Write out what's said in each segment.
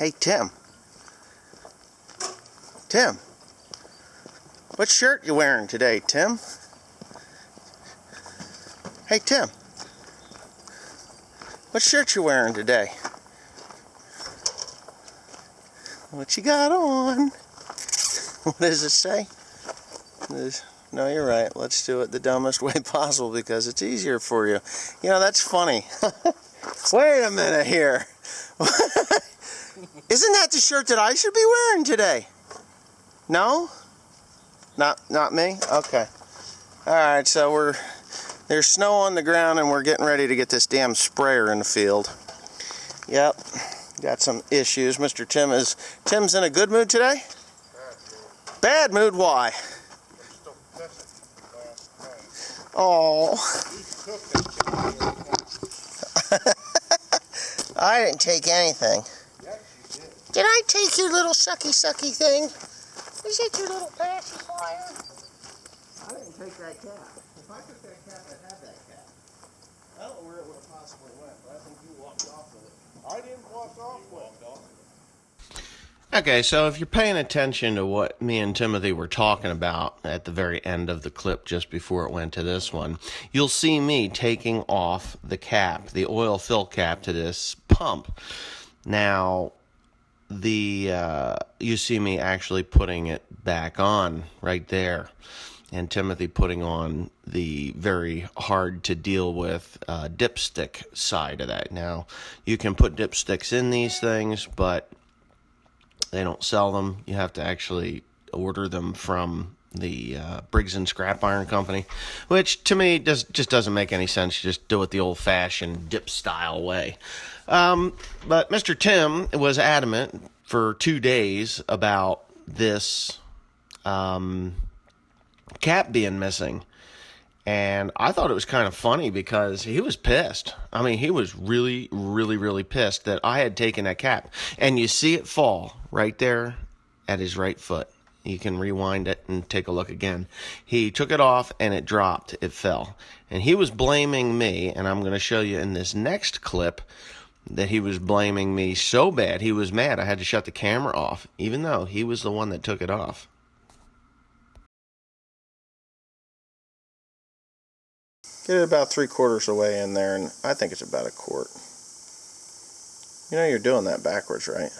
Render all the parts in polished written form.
Hey, Tim. Tim. What shirt you wearing today, Tim? Hey, Tim. What shirt you wearing today? What you got on? What does it say? No, you're right. Let's do it the dumbest way possible because it's easier for you. You know, that's funny. Wait a minute here. Isn't that the shirt that I should be wearing today? No? Not me? Okay. Alright, so there's snow on the ground and we're getting ready to get this damn sprayer in the field. Yep. Got some issues. Mr. Tim's in a good mood today? Bad mood? Why? Oh. I didn't take anything. Did I take your little sucky thing? Is it your little pacifier? I didn't take that cap. If I took that cap, I'd have that cap. I don't know where it would have possibly went, but I think you walked off with it. I didn't walk off with it. Okay, so if you're paying attention to what me and Timothy were talking about at the very end of the clip just before it went to this one, you'll see me taking off the cap, the oil fill cap to this pump. Now, you see me actually putting it back on right there, and Timothy putting on the very hard to deal with dipstick side of that. Now, you can put dipsticks in these things, but they don't sell them. You have to actually order them from the Briggs & Scrap Iron Company, which to me just doesn't make any sense. You just do it the old-fashioned dip style way. But Mr. Tim was adamant for 2 days about this cap being missing. And I thought it was kind of funny because he was pissed. I mean, he was really, really, really pissed that I had taken that cap. And you see it fall right there at his right foot. You can rewind it and take a look again. He took it off and it dropped. It fell. And he was blaming me, and I'm going to show you in this next clip that he was blaming me so bad. He was mad. I had to shut the camera off, even though he was the one that took it off. Get it about 3/4 of the way in there, and I think it's about a quart. You know you're doing that backwards, right?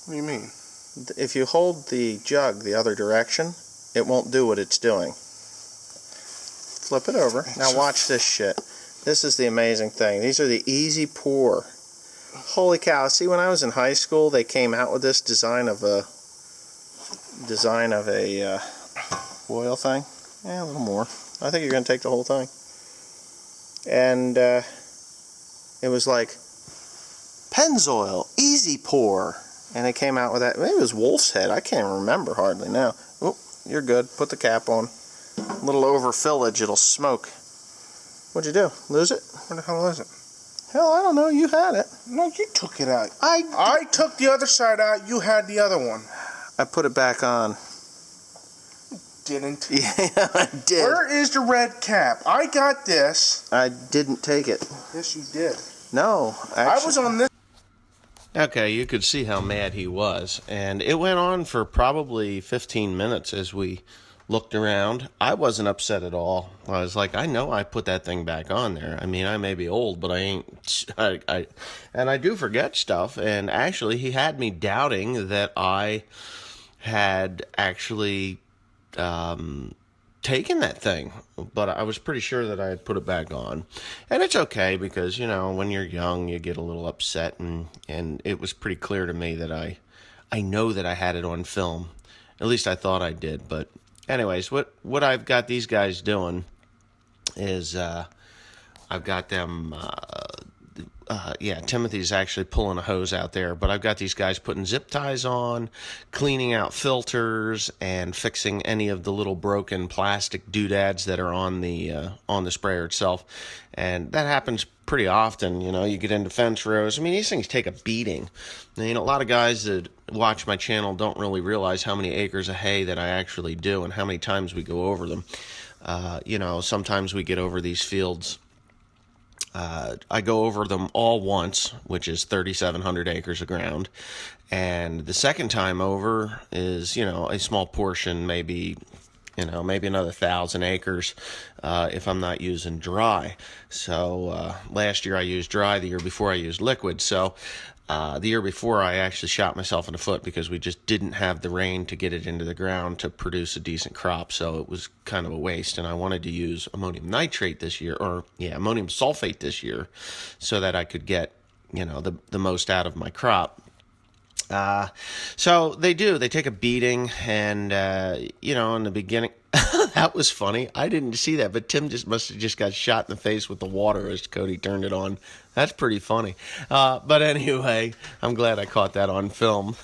What do you mean? If you hold the jug the other direction, it won't do what it's doing. Flip it over. Now watch this shit. This is the amazing thing. These are the easy pour. Holy cow. See, when I was in high school, they came out with this design of a oil thing. Yeah, a little more. I think you're going to take the whole thing. And it was like Pennzoil Easy Pour, and it came out with that. Maybe it was Wolf's Head. I can't remember hardly now. Oh, you're good. Put the cap on. A little overfillage, it'll smoke. What'd you do? Lose it? Where the hell is it? Hell, I don't know. You had it. No, you took it out. I took the other side out. You had the other one. I put it back on. Didn't. Yeah, I did. Where is the red cap? I got this. I didn't take it. Yes, you did. No, actually. I was on this. Okay, you could see how mad he was. And it went on for probably 15 minutes as we looked around. I wasn't upset at all. I was like, I know I put that thing back on there. I mean, I may be old, but I ain't. And I do forget stuff. And actually, he had me doubting that I had actually taken that thing, but I was pretty sure that I had put it back on. And it's okay because, you know, when you're young, you get a little upset, and it was pretty clear to me that I know that I had it on film. At least I thought I did. But anyways, what I've got these guys doing is I've got them Timothy's actually pulling a hose out there, but I've got these guys putting zip ties on, cleaning out filters, and fixing any of the little broken plastic doodads that are on the sprayer itself. And that happens pretty often. You know, you get into fence rows. I mean, these things take a beating. Now, you know, a lot of guys that watch my channel don't really realize how many acres of hay that I actually do and how many times we go over them. You know, sometimes we get over these fields I go over them all once, which is 3,700 acres of ground. And the second time over is, a small portion, maybe another 1,000 acres if I'm not using dry. So last year I used dry, the year before I used liquid. So the year before I actually shot myself in the foot because we just didn't have the rain to get it into the ground to produce a decent crop. So it was kind of a waste. And I wanted to use ammonium nitrate this year, ammonium sulfate this year, so that I could get, the most out of my crop. So they take a beating, and, in the beginning, that was funny. I didn't see that, but Tim must have just got shot in the face with the water as Cody turned it on. That's pretty funny. But anyway, I'm glad I caught that on film.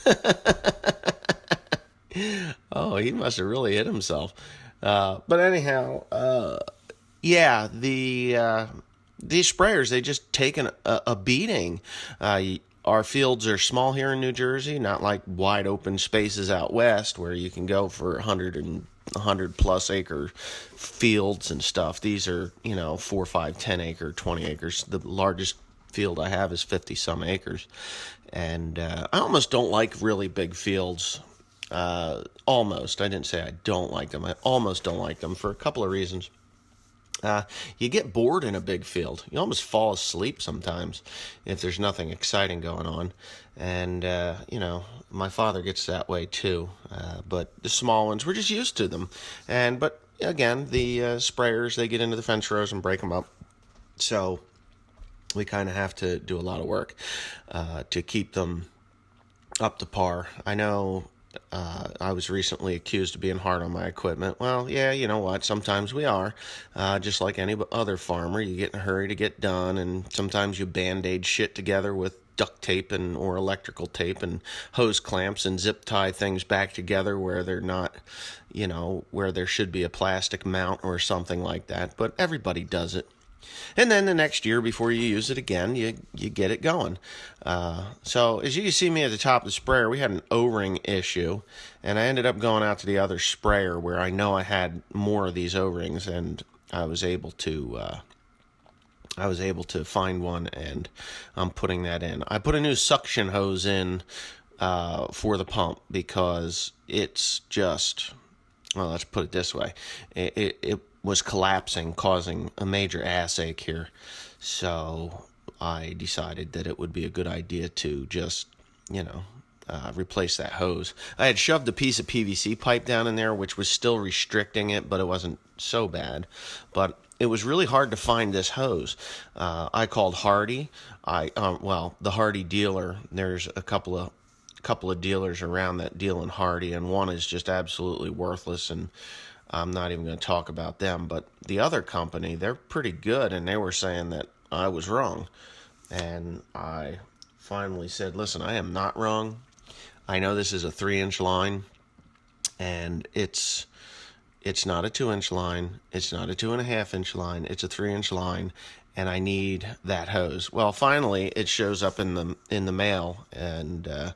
Oh, he must have really hit himself. But anyhow, these sprayers, they just take a beating. Our fields are small here in New Jersey, not like wide open spaces out west where you can go for 100 plus acre fields and stuff. These are, 4, 5, 10 acre, 20 acres. The largest field I have is 50 some acres. And I almost don't like really big fields. Almost. I didn't say I don't like them. I almost don't like them for a couple of reasons. You get bored in a big field. You almost fall asleep sometimes if there's nothing exciting going on. And, my father gets that way too. But the small ones, we're just used to them. But again, the sprayers, they get into the fence rows and break them up. So we kind of have to do a lot of work to keep them up to par. I know I was recently accused of being hard on my equipment. Well, yeah, you know what? Sometimes we are. Just like any other farmer, you get in a hurry to get done, and sometimes you Band-Aid shit together with duct tape or electrical tape and hose clamps and zip tie things back together where they're not, where there should be a plastic mount or something like that. But everybody does it. And then the next year, before you use it again, you get it going. So as you can see me at the top of the sprayer, we had an O-ring issue, and I ended up going out to the other sprayer where I know I had more of these O-rings, and I was able to find one, and I'm putting that in. I put a new suction hose in for the pump because it's just, well, let's put it this way. It was collapsing, causing a major ass ache here. So I decided that it would be a good idea to just, replace that hose. I had shoved a piece of PVC pipe down in there, which was still restricting it, but it wasn't so bad. But it was really hard to find this hose. I called Hardy. The Hardy dealer. There's a couple of dealers around that deal in Hardy, and one is just absolutely worthless, and I'm not even going to talk about them. But the other company, they're pretty good, and they were saying that I was wrong. And I finally said, listen, I am not wrong. I know this is a 3-inch line, and it's not a 2-inch line. It's not a 2.5-inch line. It's a 3-inch line, and I need that hose. Well, finally, it shows up in the mail, and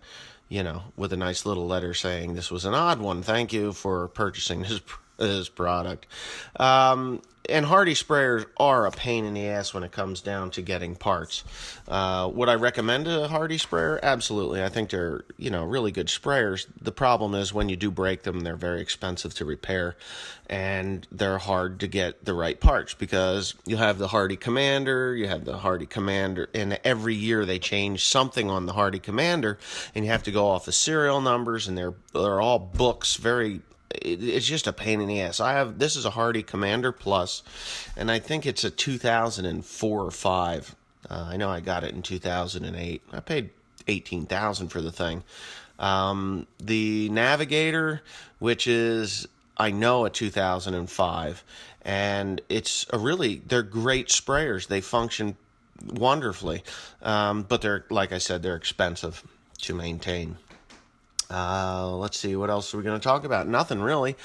with a nice little letter saying this was an odd one. Thank you for purchasing this product. And Hardy sprayers are a pain in the ass when it comes down to getting parts. Would I recommend a Hardy sprayer? Absolutely. I think they're, really good sprayers. The problem is when you do break them, they're very expensive to repair, and they're hard to get the right parts because you have the Hardy Commander, and every year they change something on the Hardy Commander, and you have to go off the serial numbers, and they're all books, it's just a pain in the ass. This is a Hardy Commander Plus, and I think it's a 2004 or 5. I know I got it in 2008. I paid $18,000 for the thing. The Navigator, which is, I know, a 2005, and they're great sprayers. They function wonderfully, but they're, like I said, they're expensive to maintain. Let's see, what else are we going to talk about? Nothing really.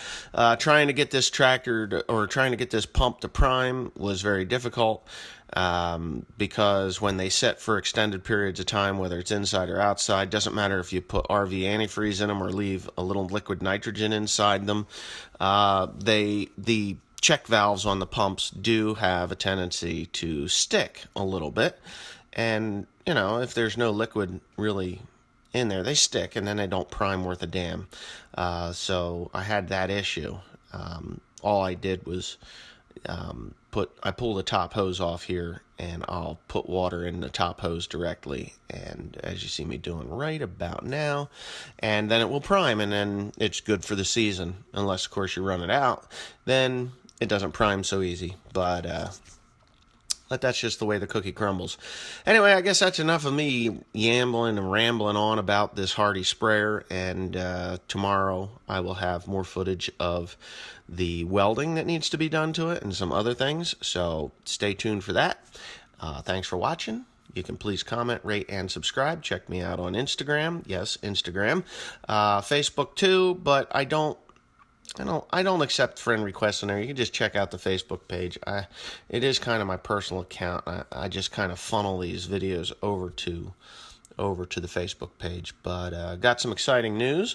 Trying to get this trying to get this pump to prime was very difficult because when they set for extended periods of time, whether it's inside or outside, doesn't matter if you put RV antifreeze in them or leave a little liquid nitrogen inside them, the check valves on the pumps do have a tendency to stick a little bit. And, you know, if there's no liquid really in there, they stick, and then they don't prime worth a damn. So I had that issue. All I did was I pull the top hose off here, and I'll put water in the top hose directly, and as you see me doing right about now, and then it will prime, and then it's good for the season. Unless, of course, you run it out, then it doesn't prime so easy. But that's just the way the cookie crumbles. Anyway, I guess that's enough of me yambling and rambling on about this Hardy sprayer, and tomorrow I will have more footage of the welding that needs to be done to it and some other things, so stay tuned for that. Thanks for watching. You can please comment, rate, and subscribe. Check me out on Instagram. Yes, Instagram. Facebook too, but I don't accept friend requests in there. You can just check out the Facebook page. It is kind of my personal account. I just kind of funnel these videos over to the Facebook page. But got some exciting news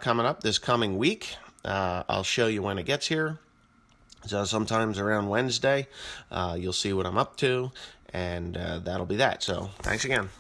coming up this coming week. I'll show you when it gets here. So sometimes around Wednesday, you'll see what I'm up to, and that'll be that. So thanks again.